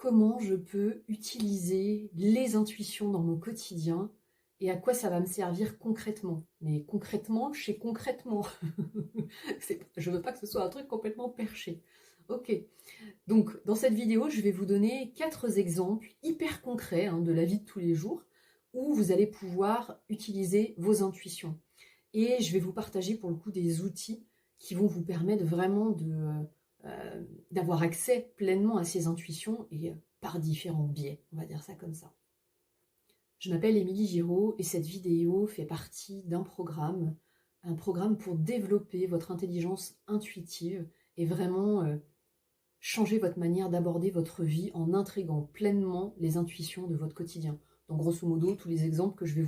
comment je peux utiliser les intuitions dans mon quotidien et à quoi ça va me servir concrètement. Mais concrètement, chez concrètement. Je veux pas que ce soit un truc complètement perché. Ok, donc dans cette vidéo, je vais vous donner 4 exemples hyper concrets de la vie de tous les jours où vous allez pouvoir utiliser vos intuitions. Et je vais vous partager pour le coup des outils qui vont vous permettre vraiment d'avoir accès pleinement à ces intuitions et par différents biais, on va dire ça comme ça. Je m'appelle Émilie Giraud et cette vidéo fait partie d'un programme, un programme pour développer votre intelligence intuitive et vraiment changer votre manière d'aborder votre vie en intégrant pleinement les intuitions de votre quotidien. Donc grosso modo, tous les exemples que je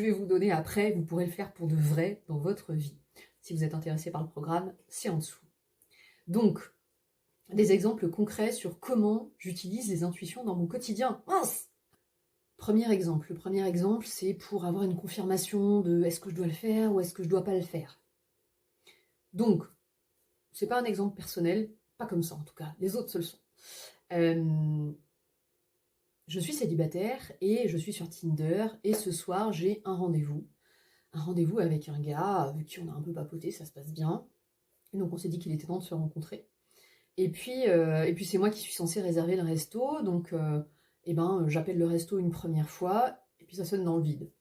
vais vous donner après, vous pourrez le faire pour de vrai dans votre vie. Si vous êtes intéressé par le programme, c'est en dessous. Donc, des exemples concrets sur comment j'utilise les intuitions dans mon quotidien. Mince ! Le premier exemple, c'est pour avoir une confirmation de est-ce que je dois le faire ou est-ce que je dois pas le faire. Donc, c'est pas un exemple personnel, pas comme ça en tout cas, les autres se le sont. Je suis célibataire et je suis sur Tinder et ce soir j'ai un rendez-vous avec un gars avec qui on a un peu papoté, ça se passe bien. Et donc on s'est dit qu'il était temps de se rencontrer. Et puis c'est moi qui suis censée réserver le resto, donc j'appelle le resto une première fois et puis ça sonne dans le vide.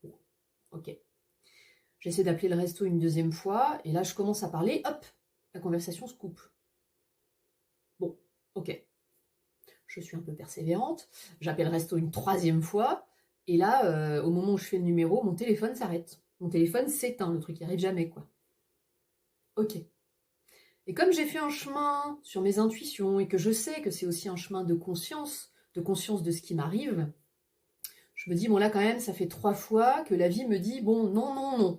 Bon, ok. J'essaie d'appeler le resto une deuxième fois et là je commence à parler, hop, la conversation se coupe. Bon, ok. Je suis un peu persévérante, j'appelle le resto une troisième fois, et là, au moment où je fais le numéro, mon téléphone s'arrête. Mon téléphone s'éteint, le truc qui arrive jamais, quoi. Ok. Et comme j'ai fait un chemin sur mes intuitions, et que je sais que c'est aussi un chemin de conscience de ce qui m'arrive, je me dis, bon là quand même, ça fait 3 fois que la vie me dit, bon, non, non, non.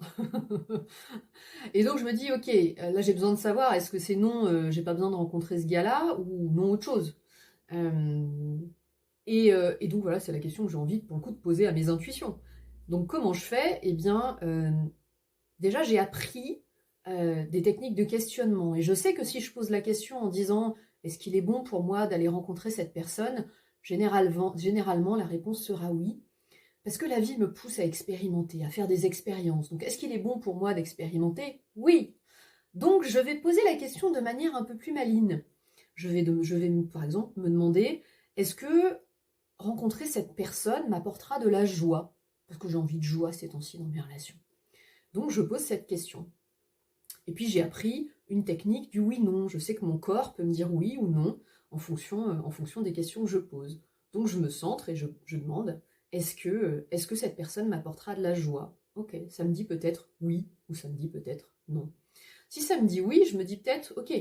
Et donc je me dis, ok, là j'ai besoin de savoir, est-ce que c'est non, j'ai pas besoin de rencontrer ce gars-là, ou non autre chose. Et donc voilà, c'est la question que j'ai envie pour le coup de poser à mes intuitions. Donc comment je fais? Eh bien, déjà j'ai appris des techniques de questionnement. Et je sais que si je pose la question en disant est-ce qu'il est bon pour moi d'aller rencontrer cette personne, généralement la réponse sera oui. Parce que la vie me pousse à expérimenter, à faire des expériences. Donc est-ce qu'il est bon pour moi d'expérimenter? Oui. Donc je vais poser la question de manière un peu plus maligne. Je vais par exemple me demander est-ce que rencontrer cette personne m'apportera de la joie, parce que j'ai envie de joie ces temps-ci dans mes relations. Donc je pose cette question. Et puis j'ai appris une technique du oui-non. Je sais que mon corps peut me dire oui ou non en fonction des questions que je pose. Donc je me centre et je demande, est-ce que cette personne m'apportera de la joie? Ok, ça me dit peut-être oui ou ça me dit peut-être non. Si ça me dit oui, je me dis peut-être, ok,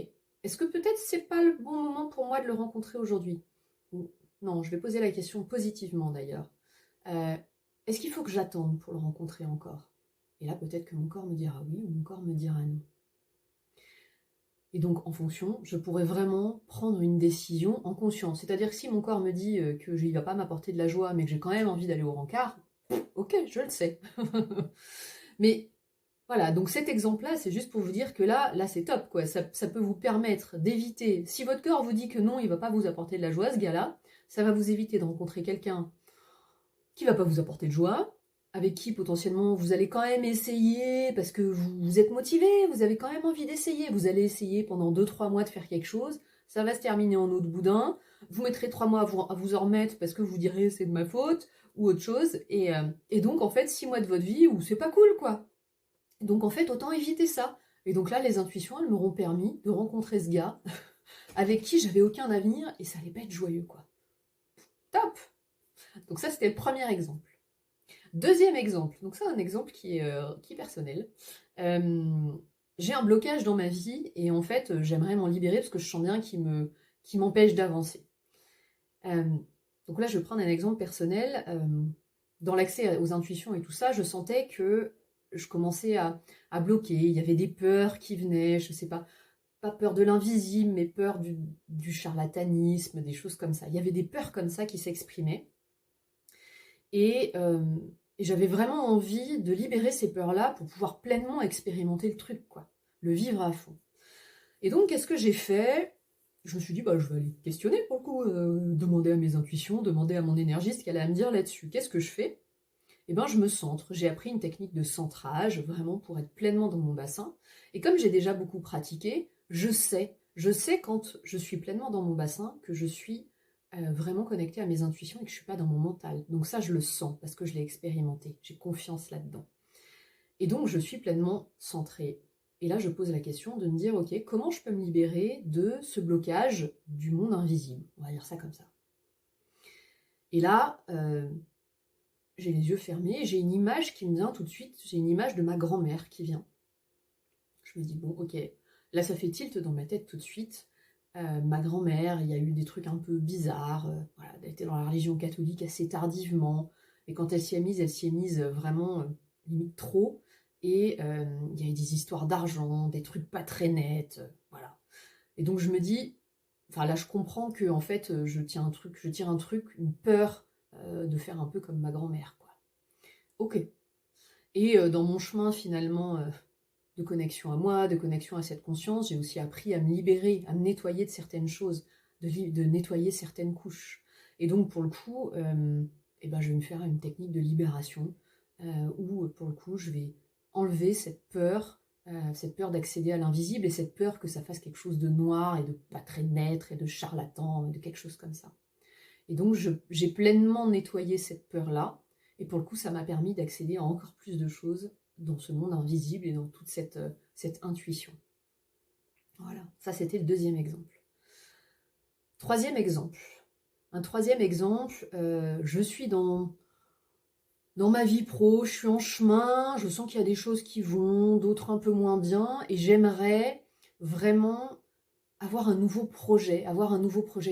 est-ce que peut-être c'est pas le bon moment pour moi de le rencontrer aujourd'hui? Non, je vais poser la question positivement d'ailleurs. Est-ce qu'il faut que j'attende pour le rencontrer encore? Et là, peut-être que mon corps me dira oui ou mon corps me dira non. Et donc, en fonction, je pourrais vraiment prendre une décision en conscience. C'est-à-dire que si mon corps me dit que il ne va pas m'apporter de la joie, mais que j'ai quand même envie d'aller au rencard, ok, je le sais. Mais voilà, donc cet exemple-là, c'est juste pour vous dire que là c'est top, quoi. Ça peut vous permettre d'éviter, si votre corps vous dit que non, il ne va pas vous apporter de la joie, ce gars-là, ça va vous éviter de rencontrer quelqu'un qui ne va pas vous apporter de joie, avec qui potentiellement vous allez quand même essayer, parce que vous êtes motivé, vous avez quand même envie d'essayer, vous allez essayer pendant 2-3 mois de faire quelque chose, ça va se terminer en eau de boudin, vous mettrez 3 mois à vous en remettre parce que vous direz c'est de ma faute, ou autre chose, et donc en fait 6 mois de votre vie où c'est pas cool, quoi. Donc en fait, autant éviter ça. Et donc là, les intuitions, elles m'auront permis de rencontrer ce gars avec qui j'avais aucun avenir et ça allait pas être joyeux, quoi. Top! Donc ça, c'était le premier exemple. Deuxième exemple, donc ça, un exemple qui est personnel. J'ai un blocage dans ma vie et en fait, j'aimerais m'en libérer parce que je sens bien qu'il m'empêche d'avancer. Donc là, je vais prendre un exemple personnel. Dans l'accès aux intuitions et tout ça, je sentais que je commençais à bloquer. Il y avait des peurs qui venaient, je sais pas peur de l'invisible, mais peur du charlatanisme, des choses comme ça. Il y avait des peurs comme ça qui s'exprimaient. Et j'avais vraiment envie de libérer ces peurs-là pour pouvoir pleinement expérimenter le truc, quoi. Le vivre à fond. Et donc, qu'est-ce que j'ai fait? je me suis dit, bah, je vais aller questionner pour le coup, demander à mes intuitions, demander à mon énergie ce qu'elle a à me dire là-dessus. Qu'est-ce que je fais? Eh ben, je me centre. J'ai appris une technique de centrage, vraiment pour être pleinement dans mon bassin. Et comme j'ai déjà beaucoup pratiqué, je sais quand je suis pleinement dans mon bassin que je suis vraiment connectée à mes intuitions et que je ne suis pas dans mon mental. Donc ça, je le sens parce que je l'ai expérimenté. J'ai confiance là-dedans. Et donc, je suis pleinement centrée. Et là, je pose la question de me dire, ok, comment je peux me libérer de ce blocage du monde invisible? On va dire ça comme ça. Et là, j'ai les yeux fermés, j'ai une image qui me vient tout de suite, j'ai une image de ma grand-mère qui vient. Je me dis, bon, ok, là ça fait tilt dans ma tête tout de suite. Ma grand-mère, il y a eu des trucs un peu bizarres, voilà, elle était dans la religion catholique assez tardivement, et quand elle s'y est mise vraiment limite trop, et il y a eu des histoires d'argent, des trucs pas très nets, voilà. Et donc je me dis, enfin là je comprends que en fait je tire un truc, une peur de faire un peu comme ma grand-mère, quoi. Ok. Et dans mon chemin finalement de connexion à moi, de connexion à cette conscience, j'ai aussi appris à me libérer, à me nettoyer de certaines choses, de nettoyer certaines couches. Et donc pour le coup, eh ben, je vais me faire une technique de libération où pour le coup je vais enlever cette peur d'accéder à l'invisible et cette peur que ça fasse quelque chose de noir et de pas très net et de charlatan et de quelque chose comme ça. Et donc j'ai pleinement nettoyé cette peur-là et pour le coup ça m'a permis d'accéder à encore plus de choses dans ce monde invisible et dans toute cette intuition. Voilà, ça c'était le deuxième exemple. Troisième exemple. Un troisième exemple, je suis dans ma vie pro, je suis en chemin, je sens qu'il y a des choses qui vont, d'autres un peu moins bien, et j'aimerais vraiment avoir un nouveau projet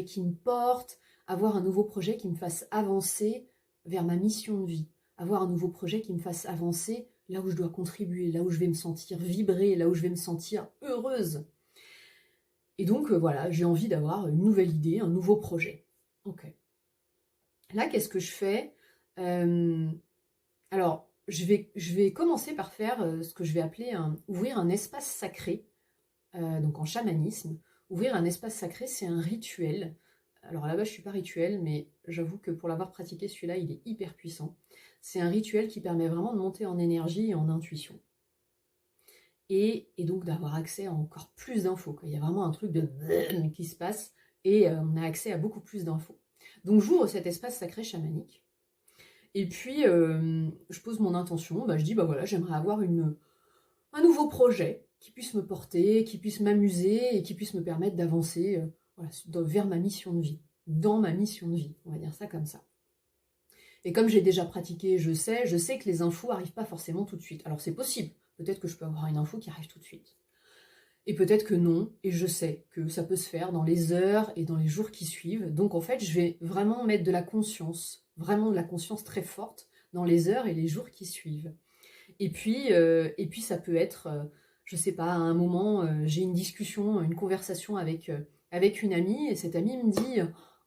qui me porte, avoir un nouveau projet qui me fasse avancer vers ma mission de vie, avoir un nouveau projet qui me fasse avancer là où je dois contribuer, là où je vais me sentir vibrer, là où je vais me sentir heureuse. Et donc voilà, j'ai envie d'avoir une nouvelle idée, un nouveau projet. Ok. Là, qu'est-ce que je fais? Alors, je vais commencer par faire ce que je vais appeler ouvrir un espace sacré, donc en chamanisme. Ouvrir un espace sacré, c'est un rituel. Alors là-bas, je ne suis pas rituel, mais j'avoue que pour l'avoir pratiqué, celui-là, il est hyper puissant. C'est un rituel qui permet vraiment de monter en énergie et en intuition. Et donc d'avoir accès à encore plus d'infos. Il y a vraiment un truc de qui se passe et on a accès à beaucoup plus d'infos. Donc j'ouvre cet espace sacré chamanique. Et puis, je pose mon intention. Je dis, voilà, j'aimerais avoir un nouveau projet qui puisse me porter, qui puisse m'amuser et qui puisse me permettre d'avancer voilà, vers ma mission de vie. Dans ma mission de vie, on va dire ça comme ça. Et comme j'ai déjà pratiqué, je sais que les infos n'arrivent pas forcément tout de suite. Alors c'est possible, peut-être que je peux avoir une info qui arrive tout de suite. Et peut-être que non, et je sais que ça peut se faire dans les heures et dans les jours qui suivent. Donc en fait, je vais vraiment mettre de la conscience, vraiment de la conscience très forte dans les heures et les jours qui suivent. Et puis ça peut être, je sais pas, à un moment, j'ai une discussion, une conversation avec une amie, et cette amie me dit,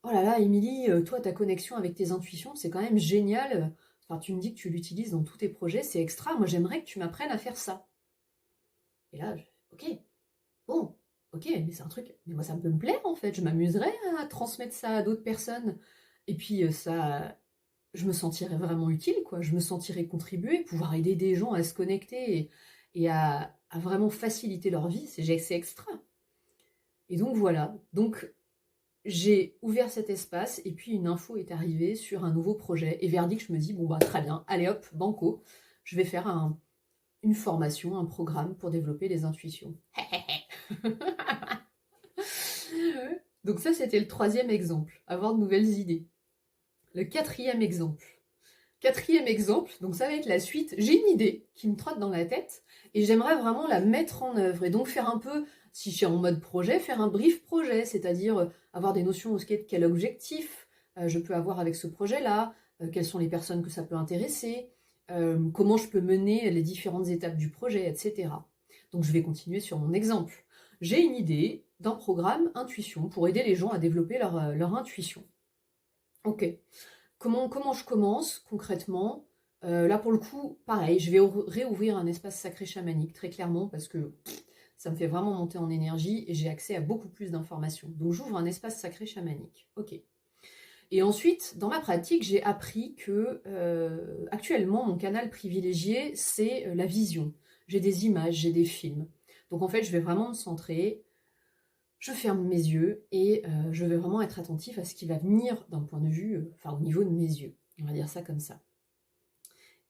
oh là là, Émilie, toi, ta connexion avec tes intuitions, c'est quand même génial. Enfin, tu me dis que tu l'utilises dans tous tes projets, c'est extra. Moi, j'aimerais que tu m'apprennes à faire ça. Et là, ok, bon, ok, mais c'est un truc, mais moi, ça peut me plaire, en fait. Je m'amuserais à transmettre ça à d'autres personnes. Et puis, je me sentirais vraiment utile, quoi. Je me sentirais contribuer, pouvoir aider des gens à se connecter et à vraiment faciliter leur vie, c'est extra. Et donc voilà, donc j'ai ouvert cet espace et puis une info est arrivée sur un nouveau projet. Et verdict, je me dis, bon bah très bien, allez hop, banco, je vais faire une formation, un programme pour développer les intuitions. Donc ça, c'était le troisième exemple, avoir de nouvelles idées. Le quatrième exemple. Quatrième exemple, donc ça va être la suite. J'ai une idée qui me trotte dans la tête et j'aimerais vraiment la mettre en œuvre et donc faire un peu, si je suis en mode projet, faire un brief projet, c'est-à-dire avoir des notions de quel objectif je peux avoir avec ce projet-là, quelles sont les personnes que ça peut intéresser, comment je peux mener les différentes étapes du projet, etc. Donc je vais continuer sur mon exemple. J'ai une idée d'un programme intuition pour aider les gens à développer leur intuition. Ok. Comment je commence concrètement? Là, pour le coup, pareil, je vais réouvrir un espace sacré chamanique, très clairement, parce que ça me fait vraiment monter en énergie et j'ai accès à beaucoup plus d'informations. Donc j'ouvre un espace sacré chamanique. Ok. Et ensuite, dans ma pratique, j'ai appris que actuellement, mon canal privilégié, c'est la vision. J'ai des images, j'ai des films. Donc en fait, je vais vraiment me centrer, je ferme mes yeux et je vais vraiment être attentif à ce qui va venir d'un point de vue, au niveau de mes yeux. On va dire ça comme ça.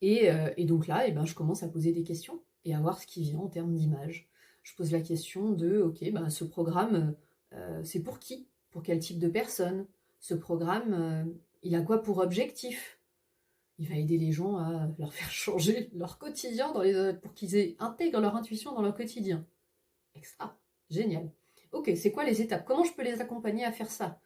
Et donc là, je commence à poser des questions et à voir ce qui vient en termes d'images. Je pose la question de, ok, ce programme, c'est pour qui? Pour quel type de personne? Ce programme, il a quoi pour objectif? Il va aider les gens à leur faire changer leur quotidien pour qu'ils intègrent leur intuition dans leur quotidien. Extra, génial. Ok, c'est quoi les étapes? Comment je peux les accompagner à faire ça?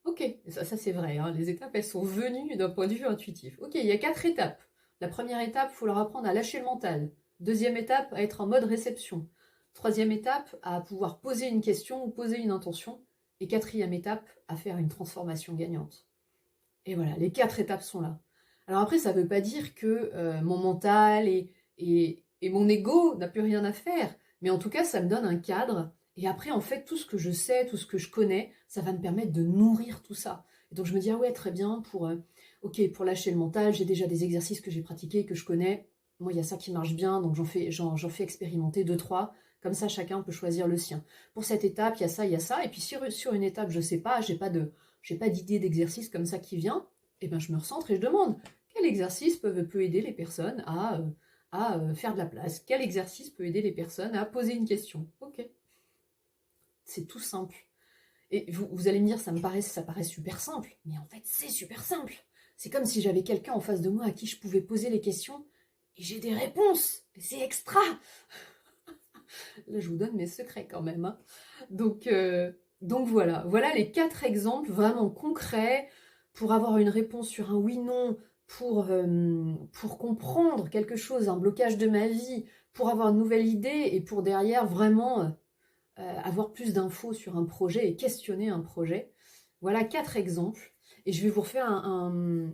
Ok, ça c'est vrai, hein, les étapes, elles sont venues d'un point de vue intuitif. Ok, il y a 4 étapes. La première étape, il faut leur apprendre à lâcher le mental. Deuxième étape, à être en mode réception. Troisième étape, à pouvoir poser une question ou poser une intention. Et quatrième étape, à faire une transformation gagnante. Et voilà, les 4 étapes sont là. Alors après, ça ne veut pas dire que mon mental et mon ego n'a plus rien à faire. Mais en tout cas, ça me donne un cadre. Et après, en fait, tout ce que je sais, tout ce que je connais, ça va me permettre de nourrir tout ça. Et donc je me dis, ah ouais, très bien, pour lâcher le mental, j'ai déjà des exercices que j'ai pratiqués, que je connais. Moi, il y a ça qui marche bien, donc j'en fais expérimenter 2-3. Comme ça, chacun peut choisir le sien. Pour cette étape, il y a ça, il y a ça. Et puis sur une étape, je ne sais pas, j'ai pas d'idée d'exercice comme ça qui vient, et je me recentre et je demande quel exercice peut aider les personnes à faire de la place. Quel exercice peut aider les personnes à poser une question? Ok. C'est tout simple. Et vous allez me dire, ça paraît super simple, mais en fait, c'est super simple. C'est comme si j'avais quelqu'un en face de moi à qui je pouvais poser les questions et j'ai des réponses. C'est extra. Là, je vous donne mes secrets quand même. Hein. Donc voilà les 4 exemples vraiment concrets pour avoir une réponse sur un oui-non, pour comprendre quelque chose, un blocage de ma vie, pour avoir une nouvelle idée et pour derrière vraiment avoir plus d'infos sur un projet et questionner un projet. Voilà 4 exemples. Et je vais vous refaire un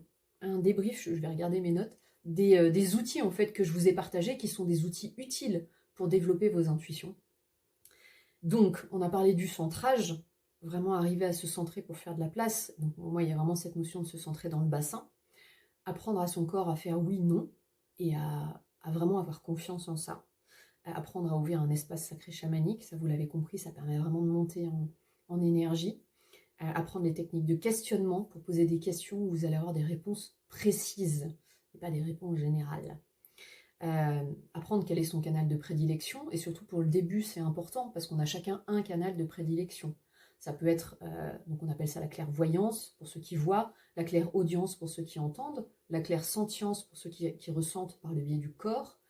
débrief, je vais regarder mes notes, des outils en fait que je vous ai partagés qui sont des outils utiles pour développer vos intuitions. Donc, on a parlé du centrage, vraiment arriver à se centrer pour faire de la place. Donc, pour moi, il y a vraiment cette notion de se centrer dans le bassin. Apprendre à son corps à faire oui, non, et à vraiment avoir confiance en ça. Apprendre à ouvrir un espace sacré chamanique, ça vous l'avez compris, ça permet vraiment de monter en énergie. Apprendre les techniques de questionnement pour poser des questions où vous allez avoir des réponses précises et pas des réponses générales. Apprendre quel est son canal de prédilection, et surtout pour le début c'est important parce qu'on a chacun un canal de prédilection. Ça peut être, donc on appelle ça la clairvoyance pour ceux qui voient, la clairaudience pour ceux qui entendent, la clairsentience pour ceux qui ressentent par le biais du corps,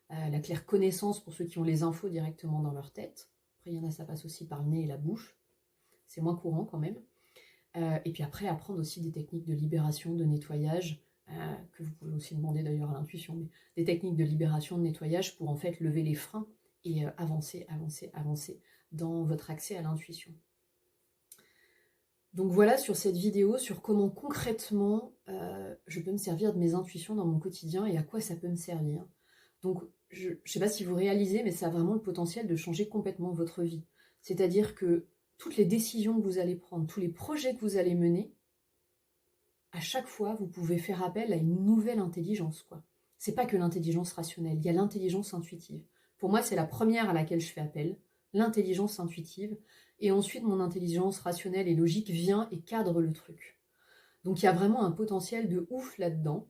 la clairconnaissance pour ceux qui ont les infos directement dans leur tête. Après il y en a, ça passe aussi par le nez et la bouche, c'est moins courant quand même. Et puis après apprendre aussi des techniques de libération, de nettoyage, que vous pouvez aussi demander d'ailleurs à l'intuition, mais des techniques de libération, de nettoyage pour en fait lever les freins et avancer dans votre accès à l'intuition. Donc voilà sur cette vidéo, sur comment concrètement je peux me servir de mes intuitions dans mon quotidien et à quoi ça peut me servir. Donc je ne sais pas si vous réalisez, mais ça a vraiment le potentiel de changer complètement votre vie. C'est-à-dire que toutes les décisions que vous allez prendre, tous les projets que vous allez mener, à chaque fois, vous pouvez faire appel à une nouvelle intelligence, quoi. C'est pas que l'intelligence rationnelle, il y a l'intelligence intuitive. Pour moi, c'est la première à laquelle je fais appel, l'intelligence intuitive. Et ensuite, mon intelligence rationnelle et logique vient et cadre le truc. Donc, il y a vraiment un potentiel de ouf là-dedans.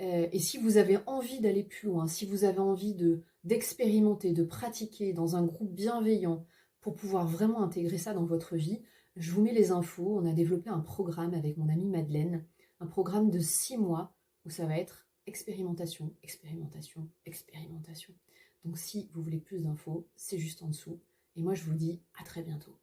Et si vous avez envie d'aller plus loin, si vous avez envie d'expérimenter, de pratiquer dans un groupe bienveillant pour pouvoir vraiment intégrer ça dans votre vie, je vous mets les infos. On a développé un programme avec mon amie Madeleine, un programme de 6 mois où ça va être expérimentation, expérimentation, expérimentation. Donc si vous voulez plus d'infos, c'est juste en dessous. Et moi je vous dis à très bientôt.